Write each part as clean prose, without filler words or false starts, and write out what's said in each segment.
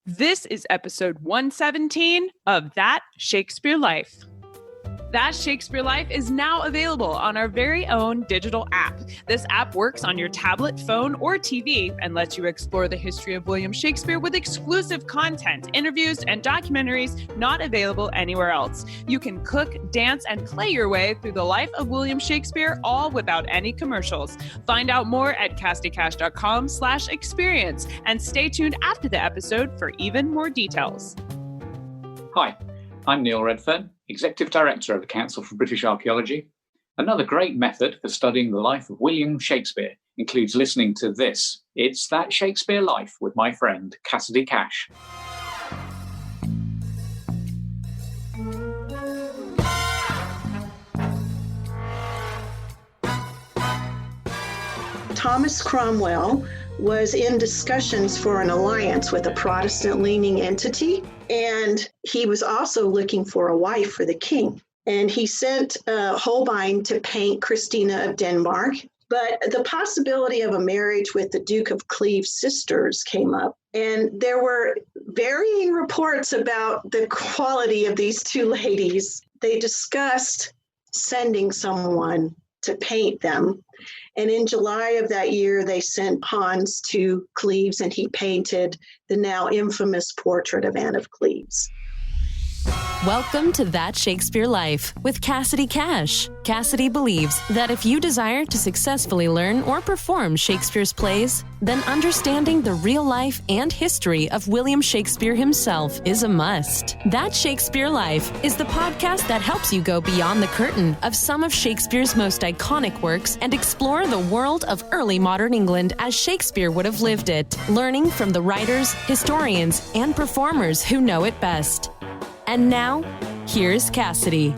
This is episode 117 of That Shakespeare Life. That Shakespeare Life is now available on our very own digital app. This app works on your tablet, phone, or TV and lets you explore the history of William Shakespeare with exclusive content, interviews, and documentaries not available anywhere else. You can cook, dance, and play your way through the life of William Shakespeare, all without any commercials. Find out more at cassidycash.com/experience and stay tuned after the episode for even more details. Hi, I'm Neil Redfern, Executive Director of the Council for British Archaeology. Another great method for studying the life of William Shakespeare includes listening to this. It's That Shakespeare Life with my friend Cassidy Cash. Thomas Cromwell was in discussions for an alliance with a Protestant-leaning entity, and he was also looking for a wife for the king. And he sent Holbein to paint Christina of Denmark, but the possibility of a marriage with the Duke of Cleves' sisters came up. And there were varying reports about the quality of these two ladies. They discussed sending someone to paint them. And in July of that year, they sent Hans to Cleves, and he painted the now infamous portrait of Anne of Cleves. Welcome to That Shakespeare Life with Cassidy Cash. Cassidy believes that if you desire to successfully learn or perform Shakespeare's plays, then understanding the real life and history of William Shakespeare himself is a must. That Shakespeare Life is the podcast that helps you go beyond the curtain of some of Shakespeare's most iconic works and explore the world of early modern England as Shakespeare would have lived it, learning from the writers, historians, and performers who know it best. And now, here's Cassidy.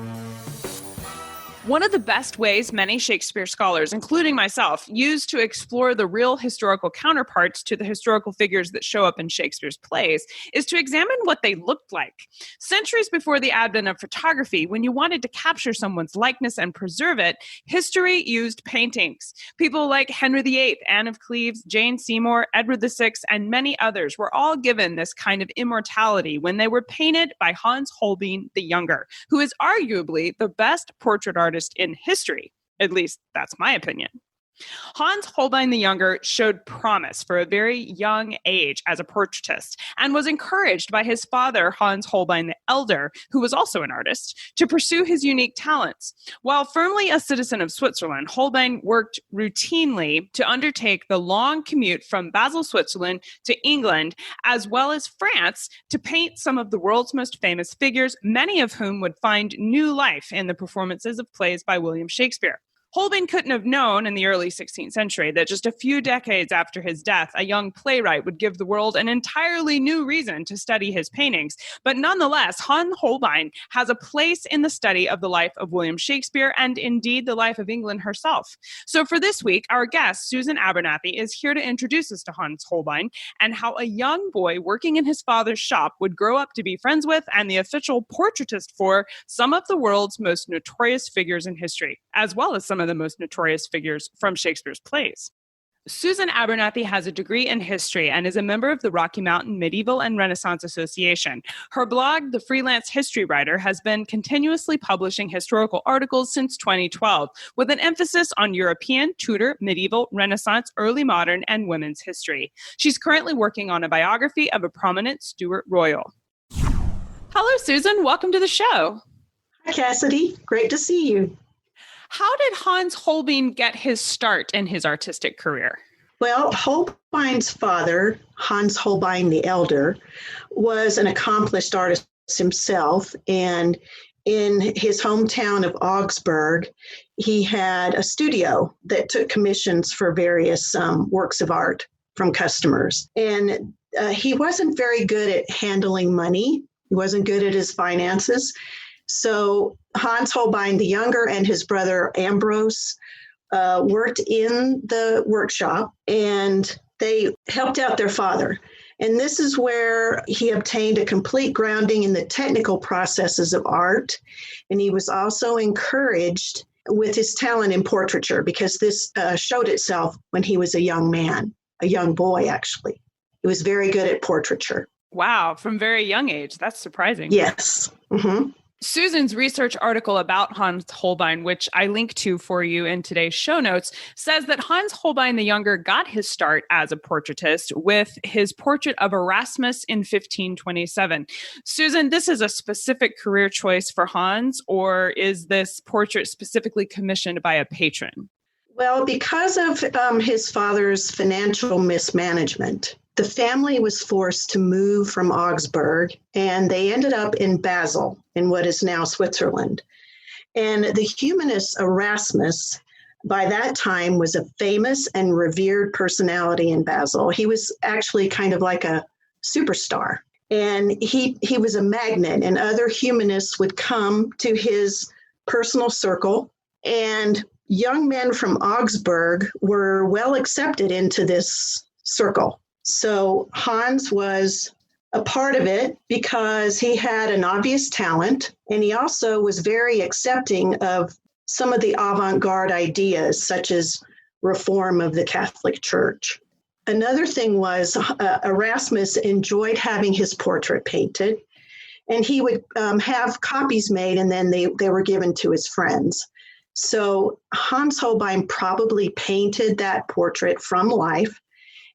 One of the best ways many Shakespeare scholars, including myself, use to explore the real historical counterparts to the historical figures that show up in Shakespeare's plays is to examine what they looked like. Centuries before the advent of photography, when you wanted to capture someone's likeness and preserve it, history used paintings. People like Henry VIII, Anne of Cleves, Jane Seymour, Edward VI, and many others were all given this kind of immortality when they were painted by Hans Holbein the Younger, who is arguably the best portrait artist in history. At least that's my opinion. Hans Holbein the Younger showed promise for a very young age as a portraitist and was encouraged by his father, Hans Holbein the Elder, who was also an artist, to pursue his unique talents. While firmly a citizen of Switzerland, Holbein worked routinely to undertake the long commute from Basil, Switzerland to England, as well as France, to paint some of the world's most famous figures, many of whom would find new life in the performances of plays by William Shakespeare. Holbein couldn't have known in the early 16th century that just a few decades after his death, a young playwright would give the world an entirely new reason to study his paintings. But nonetheless, Hans Holbein has a place in the study of the life of William Shakespeare and indeed the life of England herself. So for this week, our guest, Susan Abernethy, is here to introduce us to Hans Holbein and how a young boy working in his father's shop would grow up to be friends with and the official portraitist for some of the world's most notorious figures in history, as well as some of the most notorious figures from Shakespeare's plays. Susan Abernethy has a degree in history and is a member of the Rocky Mountain Medieval and Renaissance Association. Her blog, The Freelance History Writer, has been continuously publishing historical articles since 2012, with an emphasis on European, Tudor, medieval, Renaissance, early modern, and women's history. She's currently working on a biography of a prominent Stuart royal. Hello, Susan. Welcome to the show. Hi, Cassidy. Great to see you. How did Hans Holbein get his start in his artistic career? Well, Holbein's father, Hans Holbein the Elder, was an accomplished artist himself, and in his hometown of Augsburg, he had a studio that took commissions for various works of art from customers. And he wasn't very good at handling money. He wasn't good at his finances. So Hans Holbein the Younger and his brother Ambrose worked in the workshop, and they helped out their father. And this is where he obtained a complete grounding in the technical processes of art. And he was also encouraged with his talent in portraiture, because this showed itself when he was a young man, a young boy, actually. He was very good at portraiture. Wow, from very young age. That's surprising. Yes. Mm-hmm. Susan's research article about Hans Holbein, which I link to for you in today's show notes, says that Hans Holbein the Younger got his start as a portraitist with his portrait of Erasmus in 1527. Susan, this is a specific career choice for Hans, or is this portrait specifically commissioned by a patron? Well, because of his father's financial mismanagement, the family was forced to move from Augsburg, and they ended up in Basil, in what is now Switzerland. And the humanist Erasmus, by that time, was a famous and revered personality in Basil. He was actually kind of like a superstar. And he was a magnet, and other humanists would come to his personal circle. And young men from Augsburg were well accepted into this circle. So Hans was a part of it because he had an obvious talent, and he also was very accepting of some of the avant-garde ideas, such as reform of the Catholic Church. Another thing was Erasmus enjoyed having his portrait painted, and he would have copies made, and then they were given to his friends. So Hans Holbein probably painted that portrait from life,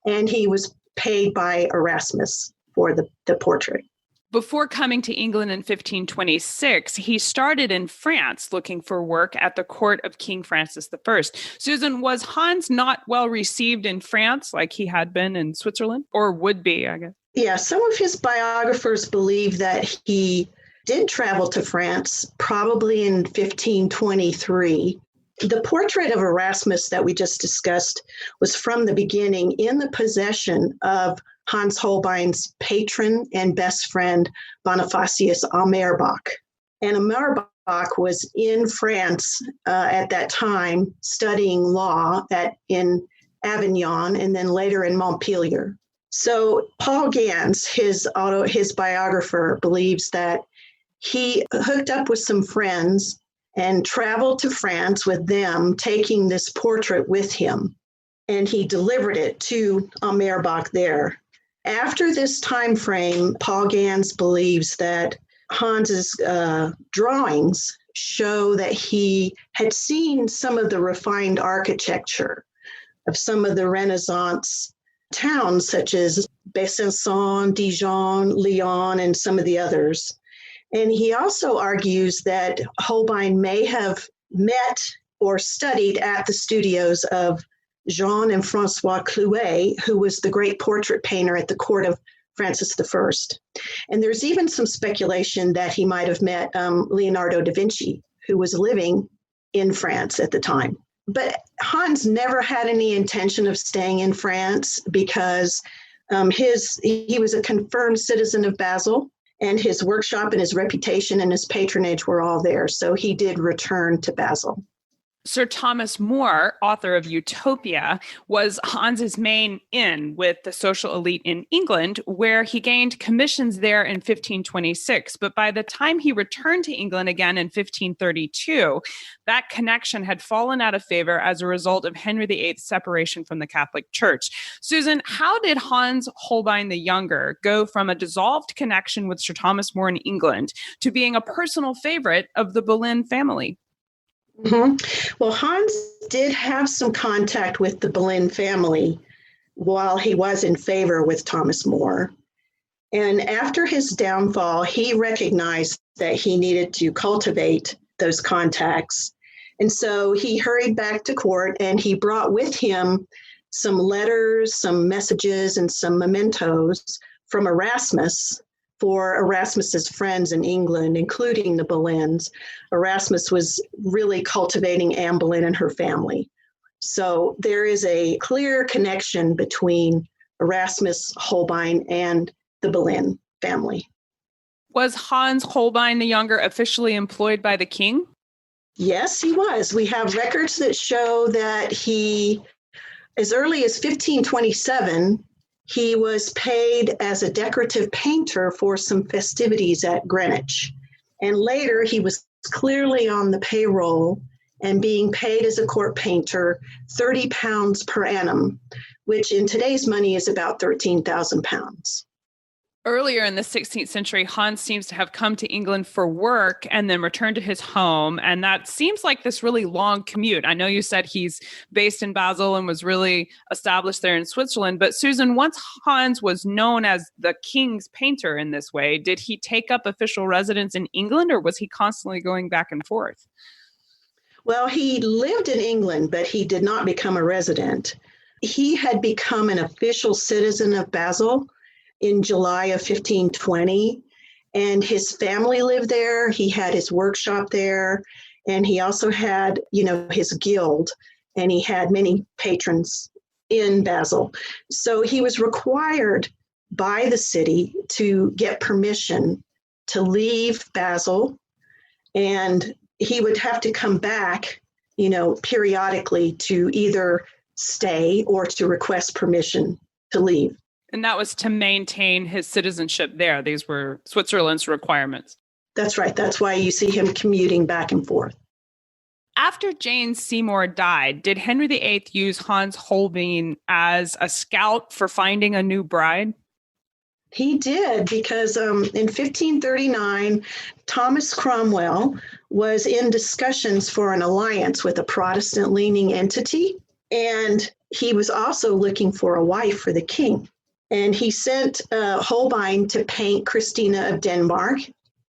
and he was paid by Erasmus for the portrait. Before coming to England in 1526, he started in France looking for work at the court of King Francis I. Susan, was Hans not well received in France like he had been in Switzerland, or would be, I guess? Yeah, some of his biographers believe that he did travel to France, probably in 1523. The portrait of Erasmus that we just discussed was from the beginning in the possession of Hans Holbein's patron and best friend, Bonifacius Amerbach. And Amerbach was in France at that time studying law in Avignon and then later in Montpellier. So Paul Gans, his biographer, believes that he hooked up with some friends and traveled to France with them, taking this portrait with him. And he delivered it to Amerbach there. After this time frame, Paul Gans believes that Hans's drawings show that he had seen some of the refined architecture of some of the Renaissance towns, such as Besançon, Dijon, Lyon, and some of the others. And he also argues that Holbein may have met or studied at the studios of Jean and Francois Clouet, who was the great portrait painter at the court of Francis I. And there's even some speculation that he might have met Leonardo da Vinci, who was living in France at the time. But Hans never had any intention of staying in France because he was a confirmed citizen of Basil, and his workshop and his reputation and his patronage were all there. So he did return to Basil. Sir Thomas More, author of Utopia, was Hans's main in with the social elite in England, where he gained commissions there in 1526. But by the time he returned to England again in 1532, that connection had fallen out of favor as a result of Henry VIII's separation from the Catholic Church. Susan, how did Hans Holbein the Younger go from a dissolved connection with Sir Thomas More in England to being a personal favorite of the Boleyn family? Mm-hmm. Well, Hans did have some contact with the Boleyn family while he was in favor with Thomas More. And after his downfall, he recognized that he needed to cultivate those contacts. And so he hurried back to court, and he brought with him some letters, some messages, and some mementos from Erasmus for Erasmus's friends in England, including the Boleyns. Erasmus was really cultivating Anne Boleyn and her family. So there is a clear connection between Erasmus, Holbein, and the Boleyn family. Was Hans Holbein the Younger officially employed by the king? Yes, he was. We have records that show that he, as early as 1527, he was paid as a decorative painter for some festivities at Greenwich. And later, he was clearly on the payroll and being paid as a court painter £30 per annum, which in today's money is about £13,000. Earlier in the 16th century, Hans seems to have come to England for work and then returned to his home. And that seems like this really long commute. I know you said he's based in Basil and was really established there in Switzerland. But Susan, once Hans was known as the king's painter in this way, did he take up official residence in England, or was he constantly going back and forth? Well, he lived in England, but he did not become a resident. He had become an official citizen of Basil in July of 1520, and his family lived there. He had his workshop there, and he also had, his guild, and he had many patrons in Basil. So he was required by the city to get permission to leave Basil, and he would have to come back, periodically to either stay or to request permission to leave. And that was to maintain his citizenship there. These were Switzerland's requirements. That's right. That's why you see him commuting back and forth. After Jane Seymour died, did Henry VIII use Hans Holbein as a scout for finding a new bride? He did, because in 1539, Thomas Cromwell was in discussions for an alliance with a Protestant-leaning entity, and he was also looking for a wife for the king. And he sent Holbein to paint Christina of Denmark.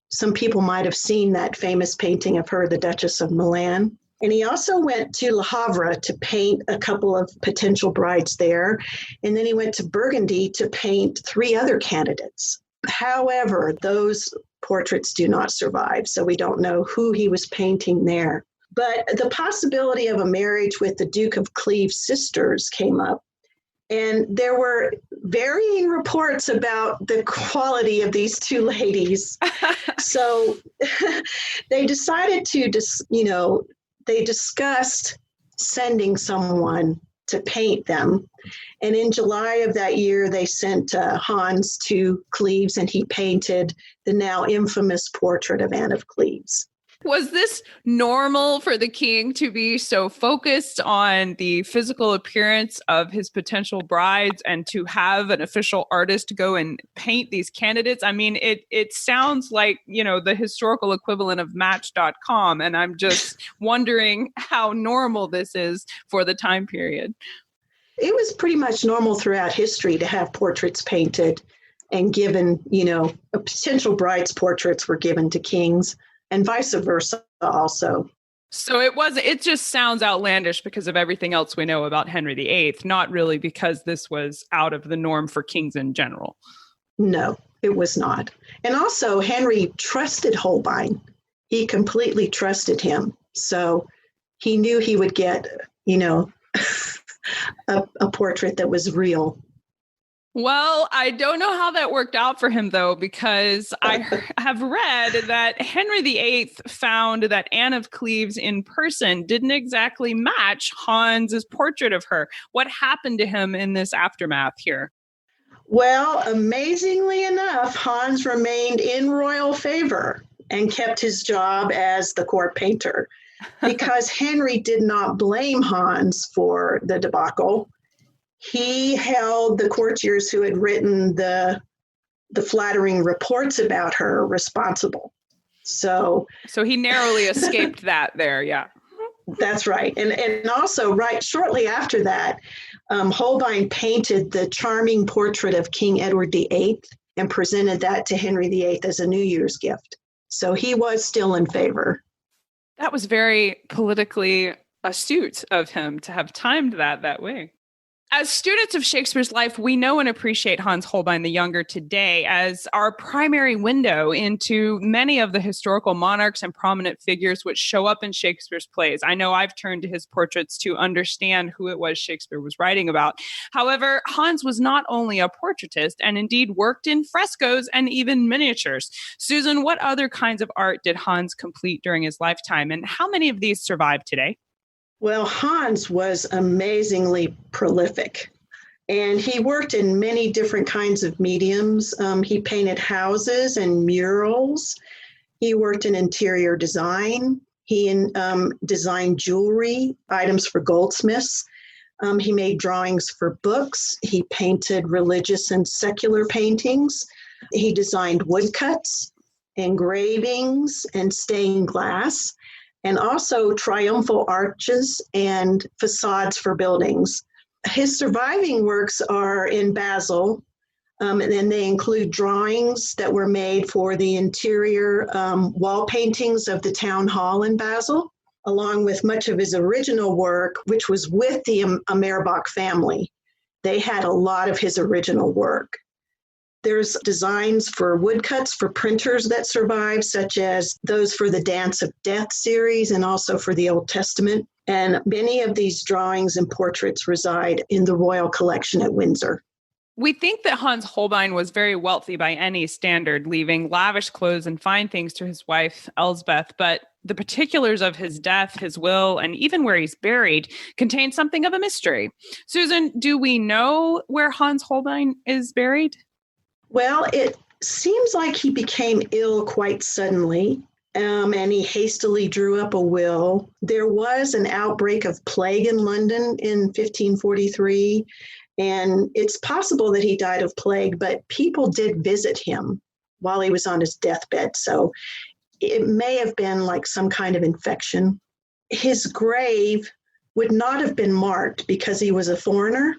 Some people might have seen that famous painting of her, the Duchess of Milan. And he also went to Le Havre to paint a couple of potential brides there. And then he went to Burgundy to paint 3 other candidates. However, those portraits do not survive, so we don't know who he was painting there. But the possibility of a marriage with the Duke of Cleves' sisters came up. And there were varying reports about the quality of these 2 ladies. So they decided to, they discussed sending someone to paint them. And in July of that year, they sent Hans to Cleves, and he painted the now infamous portrait of Anne of Cleves. Was this normal for the king to be so focused on the physical appearance of his potential brides and to have an official artist go and paint these candidates? I mean, it sounds like, the historical equivalent of Match.com, and I'm just wondering how normal this is for the time period. It was pretty much normal throughout history to have portraits painted and given, potential brides' portraits were given to kings. And vice versa also. So it just sounds outlandish because of everything else we know about Henry VIII, not really because this was out of the norm for kings in general. No, it was not. And also, Henry trusted Holbein. He completely trusted him. So he knew he would get, a portrait that was real. Well, I don't know how that worked out for him, though, because I have read that Henry VIII found that Anne of Cleves in person didn't exactly match Hans's portrait of her. What happened to him in this aftermath here? Well, amazingly enough, Hans remained in royal favor and kept his job as the court painter because Henry did not blame Hans for the debacle. He held the courtiers who had written the flattering reports about her responsible. So he narrowly escaped that there, yeah. That's right. And also, right shortly after that, Holbein painted the charming portrait of King Edward VIII and presented that to Henry VIII as a New Year's gift. So he was still in favor. That was very politically astute of him to have timed that way. As students of Shakespeare's life, we know and appreciate Hans Holbein the Younger today as our primary window into many of the historical monarchs and prominent figures which show up in Shakespeare's plays. I know I've turned to his portraits to understand who it was Shakespeare was writing about. However, Hans was not only a portraitist and indeed worked in frescoes and even miniatures. Susan, what other kinds of art did Hans complete during his lifetime, and how many of these survive today? Well, Hans was amazingly prolific, and he worked in many different kinds of mediums. He painted houses and murals. He worked in interior design. He designed jewelry, items for goldsmiths. He made drawings for books. He painted religious and secular paintings. He designed woodcuts, engravings, and stained glass, and also triumphal arches and facades for buildings. His surviving works are in Basil, and then they include drawings that were made for the interior wall paintings of the town hall in Basil, along with much of his original work, which was with the Amerbach family. They had a lot of his original work. There's designs for woodcuts for printers that survive, such as those for the Dance of Death series and also for the Old Testament. And many of these drawings and portraits reside in the Royal Collection at Windsor. We think that Hans Holbein was very wealthy by any standard, leaving lavish clothes and fine things to his wife, Elsbeth, but the particulars of his death, his will, and even where he's buried contain something of a mystery. Susan, do we know where Hans Holbein is buried? Well, it seems like he became ill quite suddenly, and he hastily drew up a will. There was an outbreak of plague in London in 1543, and it's possible that he died of plague, but people did visit him while he was on his deathbed, so it may have been like some kind of infection. His grave would not have been marked because he was a foreigner.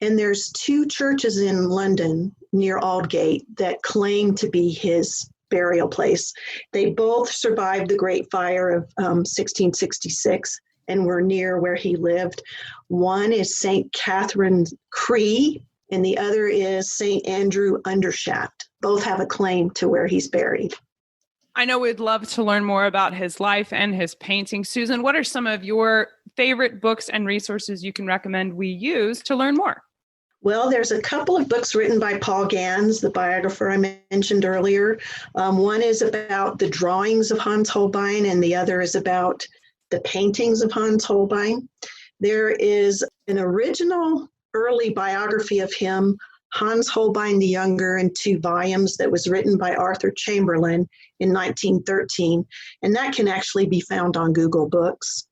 And there's 2 churches in London near Aldgate that claim to be his burial place. They both survived the Great Fire of 1666 and were near where he lived. One is St. Catherine Cree, and the other is St. Andrew Undershaft. Both have a claim to where he's buried. I know we'd love to learn more about his life and his painting. Susan, what are some of your favorite books and resources you can recommend we use to learn more? Well, there's a couple of books written by Paul Gans, the biographer I mentioned earlier. One is about the drawings of Hans Holbein, and the other is about the paintings of Hans Holbein. There is an original early biography of him, Hans Holbein the Younger, in 2 volumes that was written by Arthur Chamberlain in 1913, and that can actually be found on Google Books.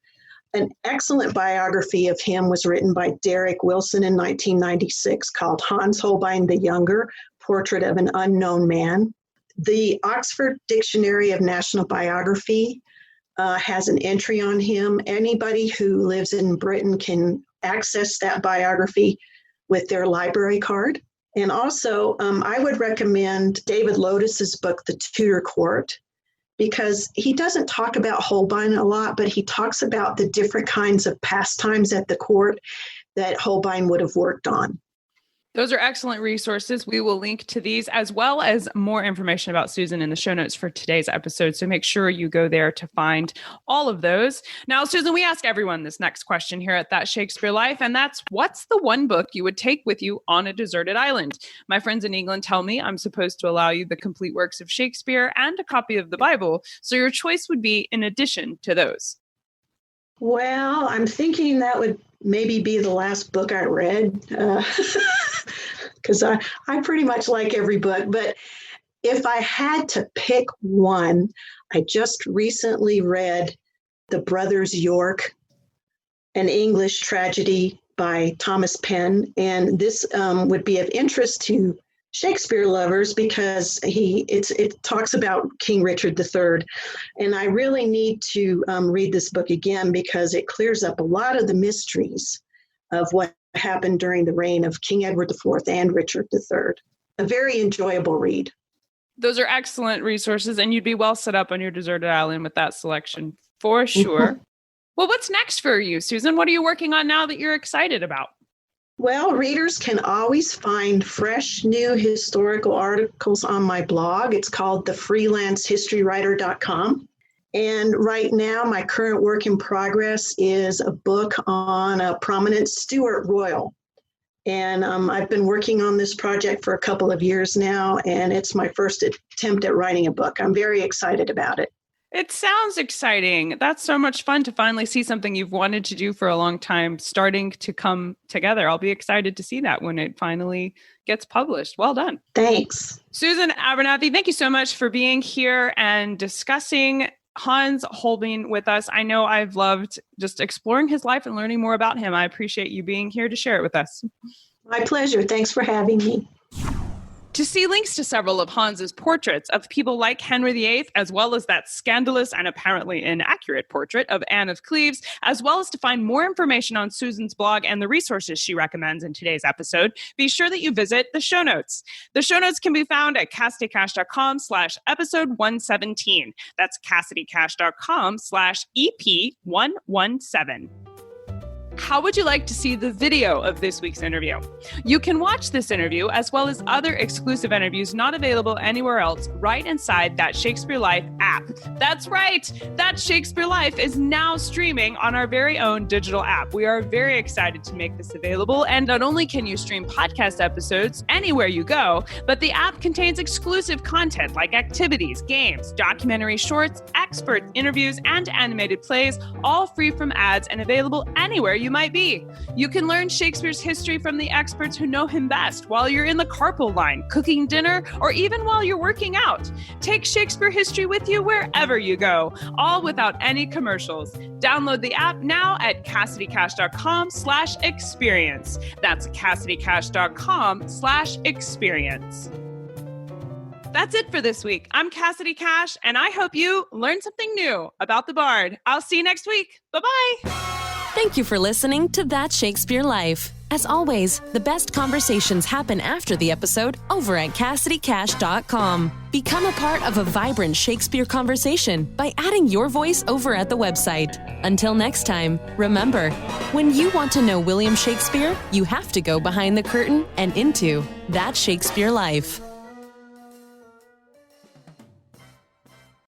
An excellent biography of him was written by Derek Wilson in 1996 called Hans Holbein the Younger, Portrait of an Unknown Man. The Oxford Dictionary of National Biography has an entry on him. Anybody who lives in Britain can access that biography with their library card. And also, I would recommend David Lotus's book, The Tudor Court, because he doesn't talk about Holbein a lot, but he talks about the different kinds of pastimes at the court that Holbein would have worked on. Those are excellent resources. We will link to these as well as more information about Susan in the show notes for today's episode. So make sure you go there to find all of those. Now, Susan, we ask everyone this next question here at That Shakespeare Life, and that's, what's the one book you would take with you on a deserted island? My friends in England tell me I'm supposed to allow you the complete works of Shakespeare and a copy of the Bible. So your choice would be in addition to those. Well, I'm thinking that would maybe be the last book I read, because I pretty much like every book. But if I had to pick one, I just recently read The Brothers York, an English tragedy by Thomas Penn. And this would be of interest to Shakespeare lovers because it talks about King Richard III. And I really need to read this book again because it clears up a lot of the mysteries of what happened during the reign of King Edward IV and Richard III. A very enjoyable read. Those are excellent resources, and you'd be well set up on your deserted island with that selection for sure. Well, what's next for you, Susan? What are you working on now that you're excited about? Well, readers can always find fresh, new historical articles on my blog. It's called thefreelancehistorywriter.com. And right now, my current work in progress is a book on a prominent Stuart royal. And I've been working on this project for a couple of years now, and it's my first attempt at writing a book. I'm very excited about it. It sounds exciting. That's so much fun to finally see something you've wanted to do for a long time starting to come together. I'll be excited to see that when it finally gets published. Well done. Thanks. Susan Abernethy, thank you so much for being here and discussing Hans Holbein with us. I know I've loved just exploring his life and learning more about him. I appreciate you being here to share it with us. My pleasure. Thanks for having me. To see links to several of Hans's portraits of people like Henry VIII, as well as that scandalous and apparently inaccurate portrait of Anne of Cleves, as well as to find more information on Susan's blog and the resources she recommends in today's episode, be sure that you visit the show notes. The show notes can be found at CassidyCash.com/episode 117. That's CassidyCash.com/EP117. How would you like to see the video of this week's interview? You can watch this interview as well as other exclusive interviews not available anywhere else right inside That Shakespeare Life app. That's right! That Shakespeare Life is now streaming on our very own digital app. We are very excited to make this available, and not only can you stream podcast episodes anywhere you go, but the app contains exclusive content like activities, games, documentary shorts, expert interviews, and animated plays, all free from ads and available anywhere you might be. You can learn Shakespeare's history from the experts who know him best while you're in the carpool line, cooking dinner, or even while you're working out. Take Shakespeare history with you wherever you go, all without any commercials. Download the app now at CassidyCash.com/experience. That's CassidyCash.com/experience. That's it for this week. I'm Cassidy Cash, and I hope you learned something new about the Bard. I'll see you next week. Bye-bye. Thank you for listening to That Shakespeare Life. As always, the best conversations happen after the episode over at CassidyCash.com. Become a part of a vibrant Shakespeare conversation by adding your voice over at the website. Until next time, remember, when you want to know William Shakespeare, you have to go behind the curtain and into That Shakespeare Life.